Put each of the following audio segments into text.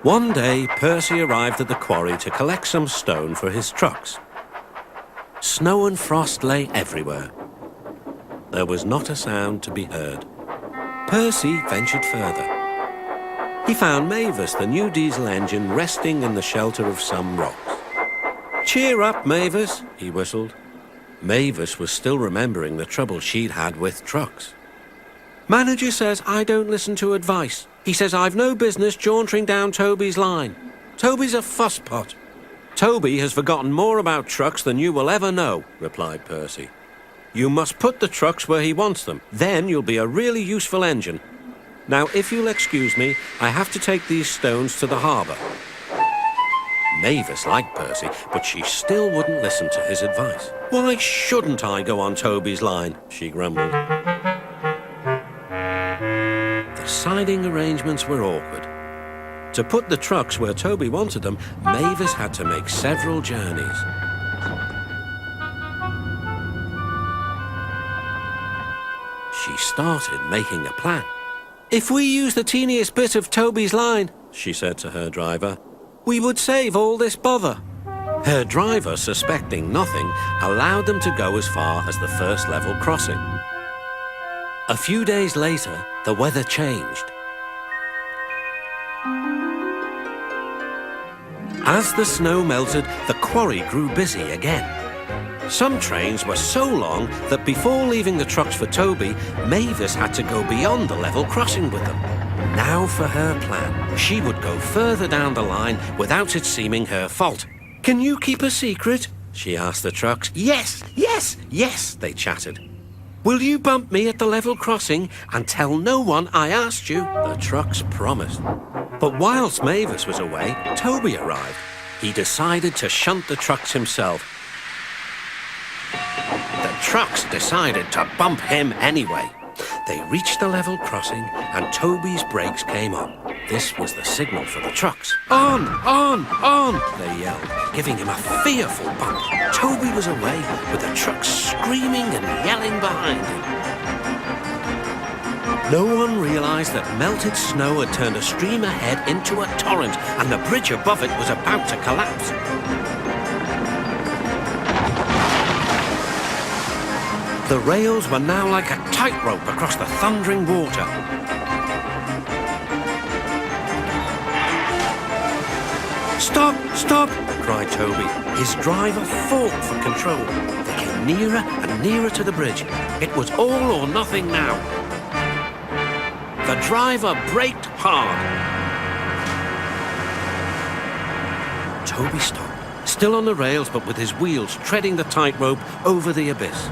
One day, Percy arrived at the quarry to collect some stone for his trucks. Snow and frost lay everywhere. There was not a sound to be heard. Percy ventured further. He found Mavis, the new diesel engine, resting in the shelter of some rocks. "Cheer up, Mavis," he whistled. Mavis was still remembering the trouble she'd had with trucks. "Manager says I don't listen to advice. He says I've no business jauntering down Toby's line. Toby's a fusspot." "Toby has forgotten more about trucks than you will ever know," replied Percy. "You must put the trucks where he wants them. Then you'll be a really useful engine. Now, if you'll excuse me, I have to take these stones to the harbour." Mavis liked Percy, but she still wouldn't listen to his advice. "Why shouldn't I go on Toby's line?" she grumbled. The siding arrangements were awkward. To put the trucks where Toby wanted them, Mavis had to make several journeys. She started making a plan. "If we use the teeniest bit of Toby's line," she said to her driver, "we would save all this bother." Her driver, suspecting nothing, allowed them to go as far as the first level crossing. A few days later, the weather changed. As the snow melted, the quarry grew busy again. Some trains were so long that before leaving the trucks for Toby, Mavis had to go beyond the level crossing with them. Now for her plan. She would go further down the line without it seeming her fault. "Can you keep a secret?" she asked the trucks. "Yes, yes, yes," they chattered. "Will you bump me at the level crossing and tell no one I asked you?" The trucks promised. But whilst Mavis was away, Toby arrived. He decided to shunt the trucks himself. The trucks decided to bump him anyway. They reached the level crossing and Toby's brakes came on. This was the signal for the trucks. "On, on, on," they yelled, giving him a fearful bump. Toby was away with the trucks screaming and yelling behind him. No one realized that melted snow had turned a stream ahead into a torrent and the bridge above it was about to collapse. The rails were now like a tightrope across the thundering water. "Stop, stop," cried Toby. His driver fought for control. They came nearer and nearer to the bridge. It was all or nothing now. The driver braked hard. Toby stopped, still on the rails but with his wheels treading the tightrope over the abyss.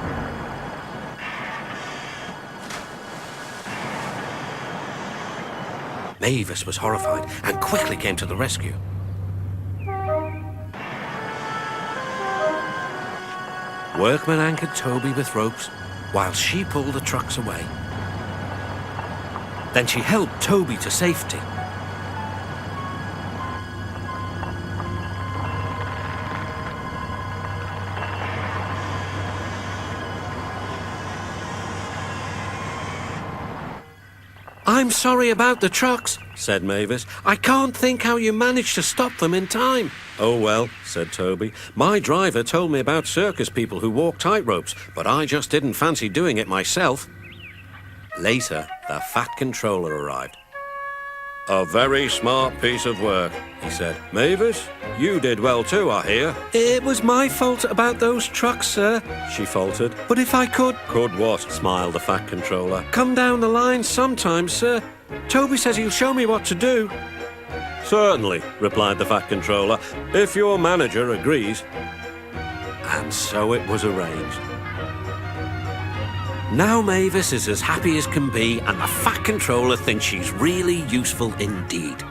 Mavis was horrified and quickly came to the rescue. Workmen anchored Toby with ropes while she pulled the trucks away. Then she helped Toby to safety. "I'm sorry about the trucks," said Mavis. "I can't think how you managed to stop them in time." "Oh well," said Toby. "My driver told me about circus people who walk tightropes, but I just didn't fancy doing it myself." Later, the Fat Controller arrived. "A very smart piece of work," he said. "Mavis, you did well too, I hear." "It was my fault about those trucks, sir," she faltered. "But if I could..." "Could what?" smiled the Fat Controller. "Come down the line sometime, sir. Toby says he'll show me what to do." "Certainly," replied the Fat Controller, "if your manager agrees." And so it was arranged. Now Mavis is as happy as can be, and the Fat Controller thinks she's really useful indeed.